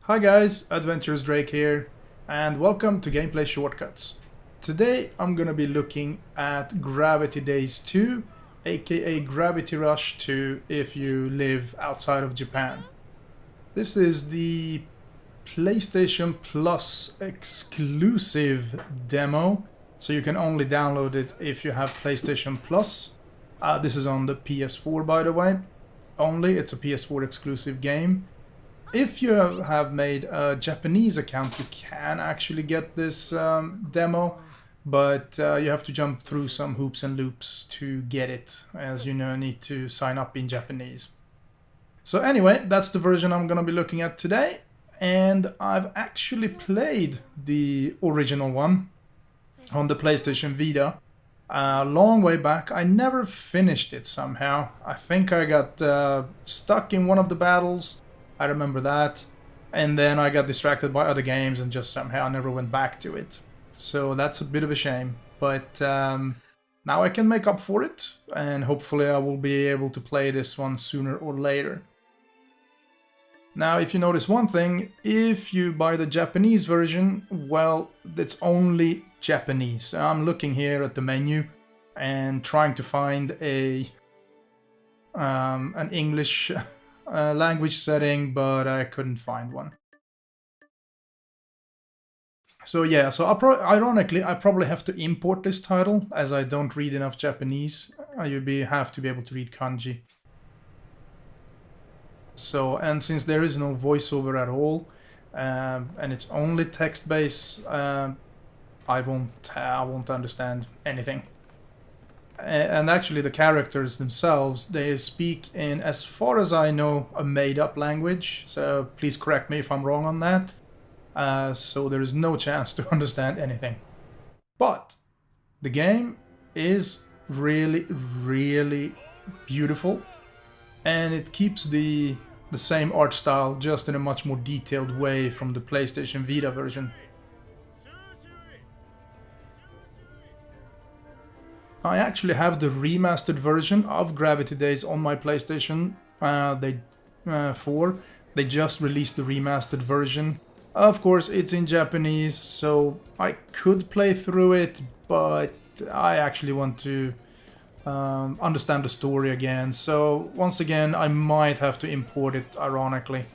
Hi guys, AdventurousDrake here, and welcome to Gameplay Shortcuts. Today I'm gonna be looking at Gravity Daze 2, aka Gravity Rush 2 if you live outside of Japan. This is the PlayStation Plus exclusive demo, so you can only download it if you have PlayStation Plus. This is on the PS4 by the way, only. It's a PS4 exclusive game. If you have made a Japanese account, you can actually get this demo, but you have to jump through some hoops and loops to get it, as you know, need to sign up in Japanese. So anyway, that's the version I'm gonna be looking at today, and I've actually played the original one on the PlayStation Vita a long way back. I never finished it somehow. I think I got stuck in one of the battles. I remember that, and then I got distracted by other games and just somehow never went back to it. So that's a bit of a shame, but now I can make up for it, and hopefully I will be able to play this one sooner or later. Now, if you notice one thing, if you buy the Japanese version, well, it's only Japanese. I'm looking here at the menu and trying to find an English language setting, but I couldn't find one. So yeah, ironically, I probably have to import this title, as I don't read enough Japanese. You have to be able to read kanji. So, and since there is no voiceover at all, and it's only text-based, I won't understand anything. And actually the characters themselves, they speak in, as far as I know, a made-up language, so please correct me if I'm wrong on that. So there is no chance to understand anything. But the game is really, really beautiful, and it keeps the same art style, just in a much more detailed way from the PlayStation Vita version. I actually have the remastered version of Gravity Daze on my PlayStation 4. They just released the remastered version. Of course, it's in Japanese, so I could play through it, but I actually want to understand the story again. So once again, I might have to import it, ironically,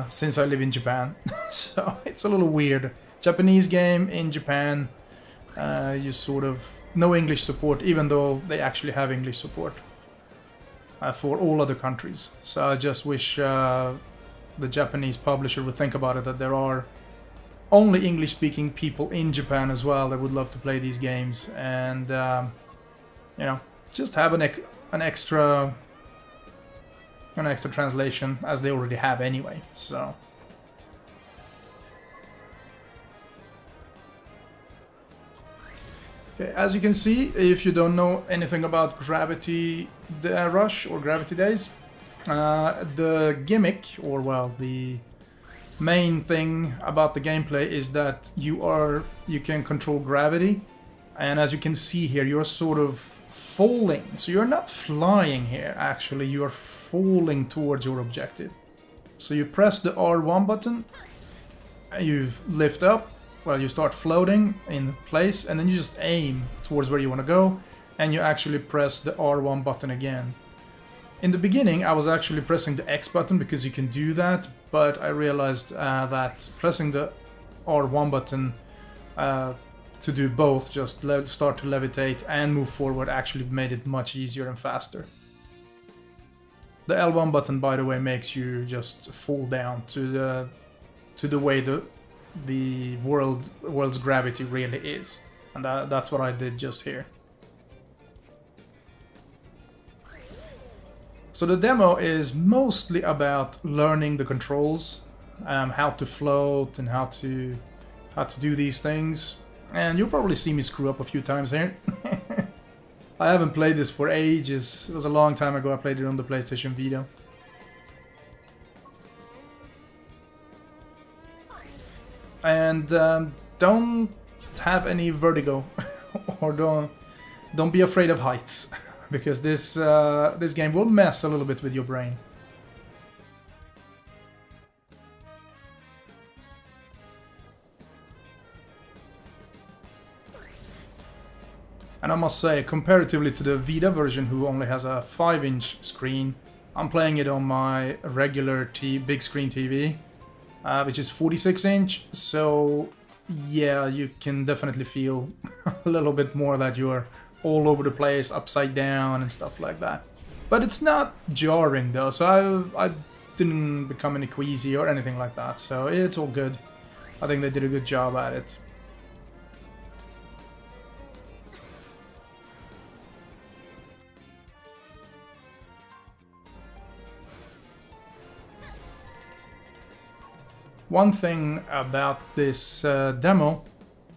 since I live in Japan. So it's a little weird. Japanese game in Japan, you sort of... no English support, even though they actually have English support for all other countries. So I just wish the Japanese publisher would think about it, that there are only English-speaking people in Japan as well that would love to play these games, and you know, just have an extra translation, as they already have anyway. So. Okay, as you can see, if you don't know anything about Gravity Rush or Gravity Daze, the gimmick, or well, the main thing about the gameplay is that you can control gravity, and as you can see here, you're sort of falling. So you're not flying here, actually, you're falling towards your objective. So you press the R1 button, you lift up. Well, you start floating in place, and then you just aim towards where you want to go, and you actually press the R1 button again. In the beginning, I was actually pressing the X button because you can do that, but I realized that pressing the R1 button to do both, just start to levitate and move forward, actually made it much easier and faster. The L1 button, by the way, makes you just fall down to the way the world's gravity really is, and that's what I did just here. So the demo is mostly about learning the controls, how to float and how to do these things, and you'll probably see me screw up a few times here. I haven't played this for ages. It was a long time ago I played it on the PlayStation Vita. And don't have any vertigo, or don't be afraid of heights, because this game will mess a little bit with your brain. And I must say, comparatively to the Vita version, who only has a 5-inch screen, I'm playing it on my regular big screen TV, which is 46-inch, so yeah, you can definitely feel a little bit more that you're all over the place, upside down and stuff like that. But it's not jarring though, so I didn't become any queasy or anything like that, so it's all good. I think they did a good job at it. One thing about this demo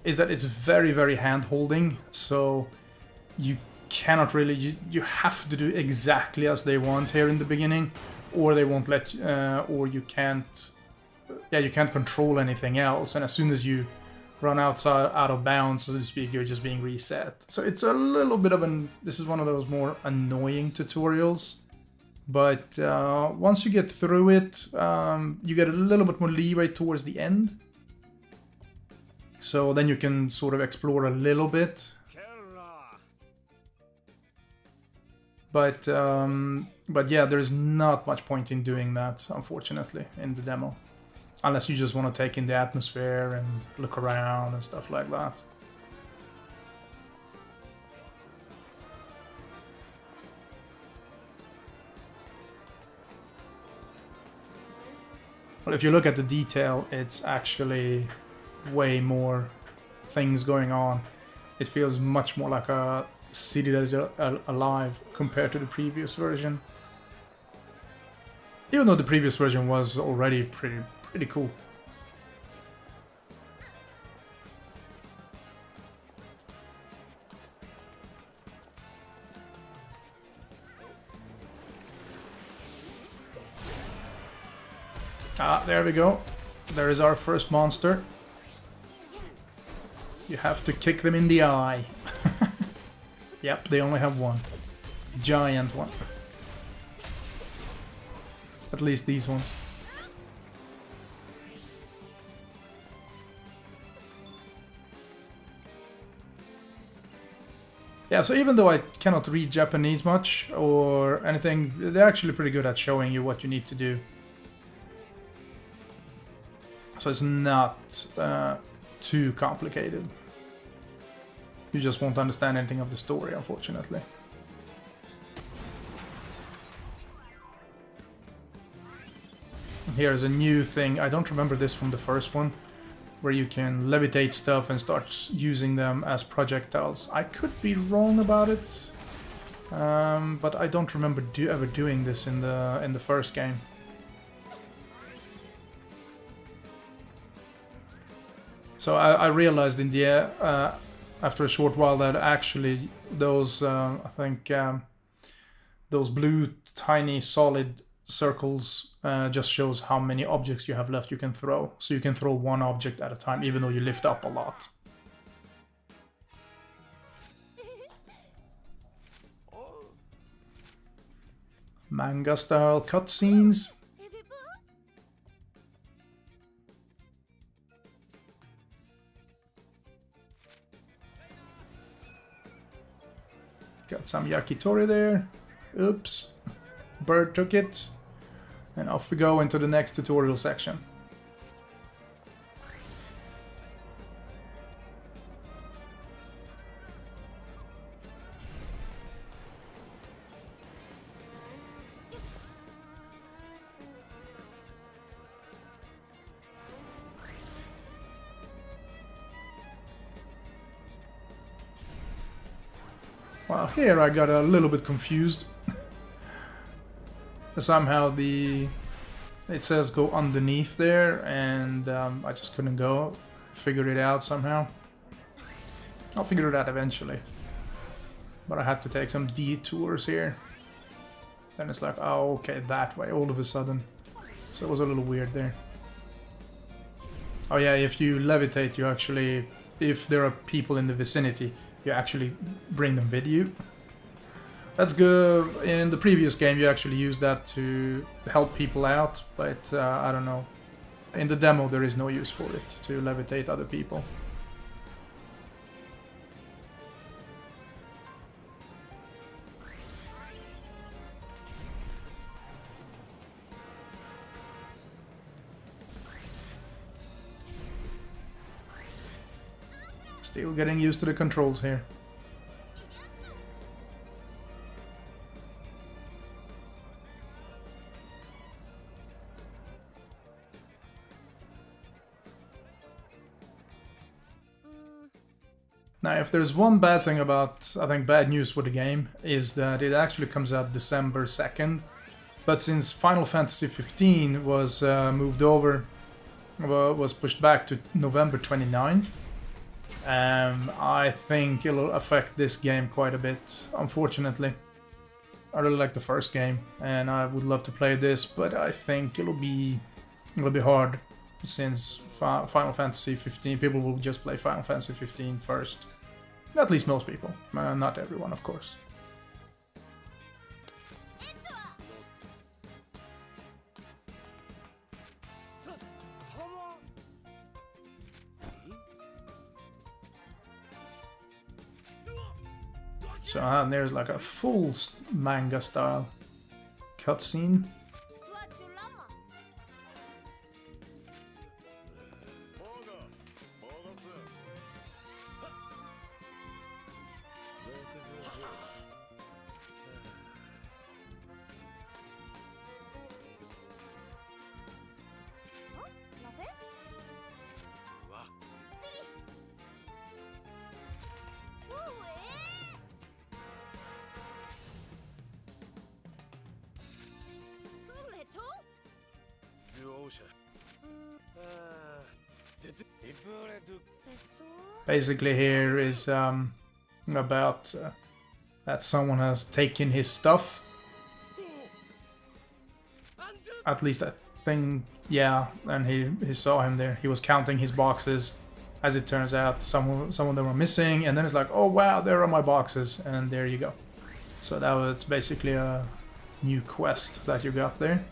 is that it's very, very hand-holding, so you cannot really, you have to do exactly as they want here in the beginning, or they won't let you, or you can't, yeah, you can't control anything else, and as soon as you run out of bounds, so to speak, you're just being reset. So it's a little bit of this is one of those more annoying tutorials. But once you get through it, you get a little bit more leeway towards the end. So then you can sort of explore a little bit. But yeah, there's not much point in doing that, unfortunately, in the demo. Unless you just want to take in the atmosphere and look around and stuff like that. But if you look at the detail, it's actually way more things going on. It feels much more like a city that is alive compared to the previous version. Even though the previous version was already pretty cool. Ah, there we go. There is our first monster. You have to kick them in the eye. Yep, they only have one. Giant one. At least these ones. Yeah, so even though I cannot read Japanese much or anything, they're actually pretty good at showing you what you need to do. So it's not too complicated. You just won't understand anything of the story, unfortunately. Here's a new thing. I don't remember this from the first one, where you can levitate stuff and start using them as projectiles. I could be wrong about it, but I don't remember ever doing this in the first game. So I realized in the after a short while that actually those I think those blue tiny solid circles just shows how many objects you have left you can throw. So you can throw one object at a time, even though you lift up a lot. Manga style cutscenes. Got some yakitori there. Oops. Bird took it. And off we go into the next tutorial section. Well, here I got a little bit confused. Somehow it says go underneath there, and I just couldn't go. Figure it out somehow. I'll figure it out eventually. But I had to take some detours here. Then it's like, oh, okay, that way all of a sudden. So it was a little weird there. Oh yeah, if you levitate, you actually, if there are people in the vicinity, you actually bring them with you. That's good. In the previous game, you actually used that to help people out, but I don't know. In the demo, there is no use for it to levitate other people. Still getting used to the controls here. Now, if there's one bad thing about, I think bad news for the game, is that it actually comes out December 2nd. But since Final Fantasy 15 was moved over, was pushed back to November 29th, I think it'll affect this game quite a bit, unfortunately. I really like the first game, and I would love to play this, but I think it'll be hard, since Final Fantasy 15, people will just play Final Fantasy 15 first. At least most people, not everyone, of course. So there's like a full manga style cutscene. Basically here is about that someone has taken his stuff. At least I think, yeah, and he saw him there. He was counting his boxes. As it turns out, some of them were missing, and then it's like, oh wow, there are my boxes, and there you go. So that was basically a new quest that you got there.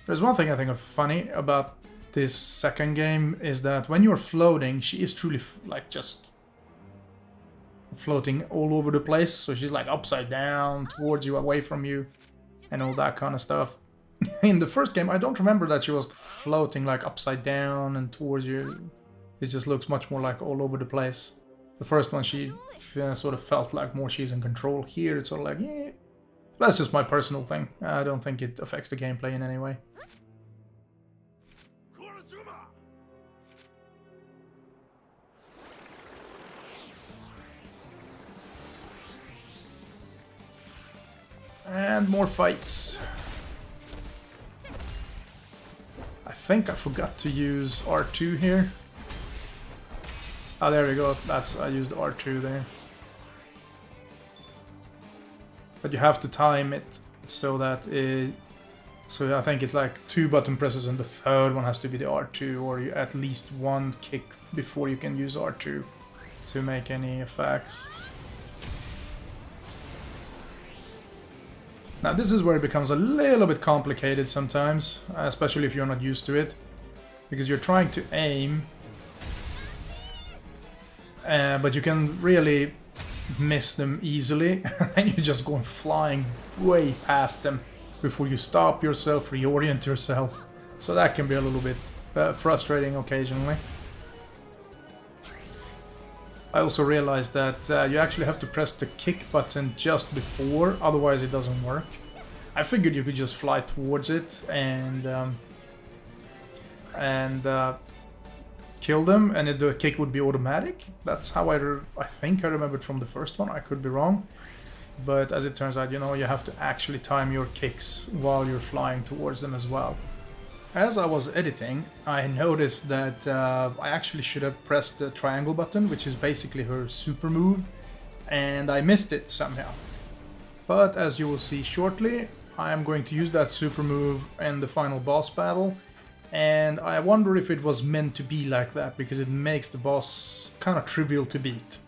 There's one thing I think of funny about this second game is that when you're floating, she is truly like just floating all over the place. So she's like upside down, towards you, away from you, and all that kind of stuff. In the first game, I don't remember that she was floating like upside down and towards you. It just looks much more like all over the place. The first one, she sort of felt like more she's in control. Here, it's sort of like, yeah. That's just my personal thing. I don't think it affects the gameplay in any way. And more fights. I think I forgot to use R2 here. Oh, there we go. I used R2 there. But you have to time it so that so I think it's like 2 button presses and the third one has to be the R2, or you at least 1 kick before you can use R2 to make any effects. Now this is where it becomes a little bit complicated sometimes, especially if you're not used to it, because you're trying to aim, but you can really miss them easily, and you're just going flying way past them before you stop yourself, reorient yourself. So that can be a little bit frustrating occasionally. I also realized that you actually have to press the kick button just before, otherwise it doesn't work. I figured you could just fly towards it and kill them, and the kick would be automatic. That's how I think I remembered from the first one. I could be wrong, but as it turns out, you know, you have to actually time your kicks while you're flying towards them as well. As I was editing, I noticed that I actually should have pressed the triangle button, which is basically her super move, and I missed it somehow. But as you will see shortly, I am going to use that super move in the final boss battle, and I wonder if it was meant to be like that, because it makes the boss kind of trivial to beat.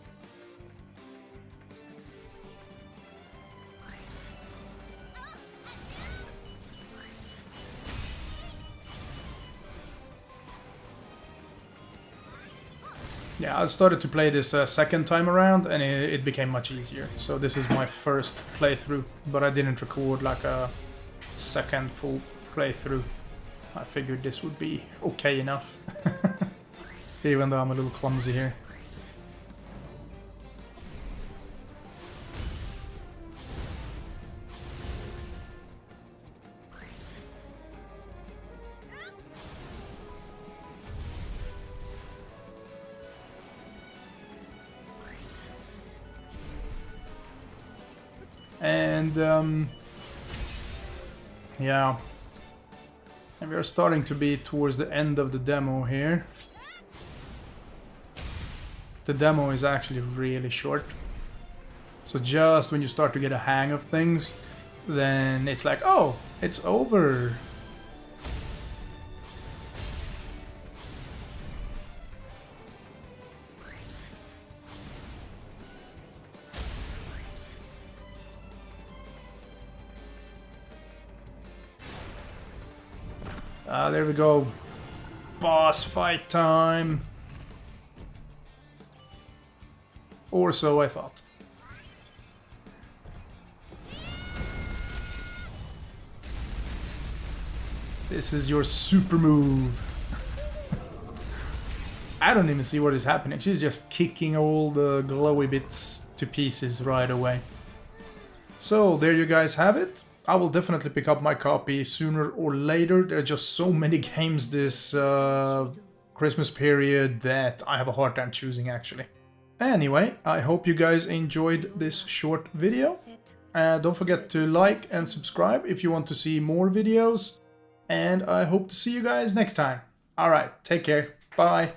Yeah, I started to play this second time around, and it became much easier. So this is my first playthrough, but I didn't record like a second full playthrough, I figured this would be okay enough. Even though I'm a little clumsy here. And yeah, and we are starting to be towards the end of the demo here. The demo is actually really short, so just when you start to get a hang of things, then it's like, oh, it's over. There we go. Boss fight time. Or so I thought. This is your super move. I don't even see what is happening. She's just kicking all the glowy bits to pieces right away. So there you guys have it. I will definitely pick up my copy sooner or later. There are just so many games this Christmas period that I have a hard time choosing actually. Anyway, I hope you guys enjoyed this short video. Don't forget to like and subscribe if you want to see more videos. And I hope to see you guys next time. Alright, take care. Bye.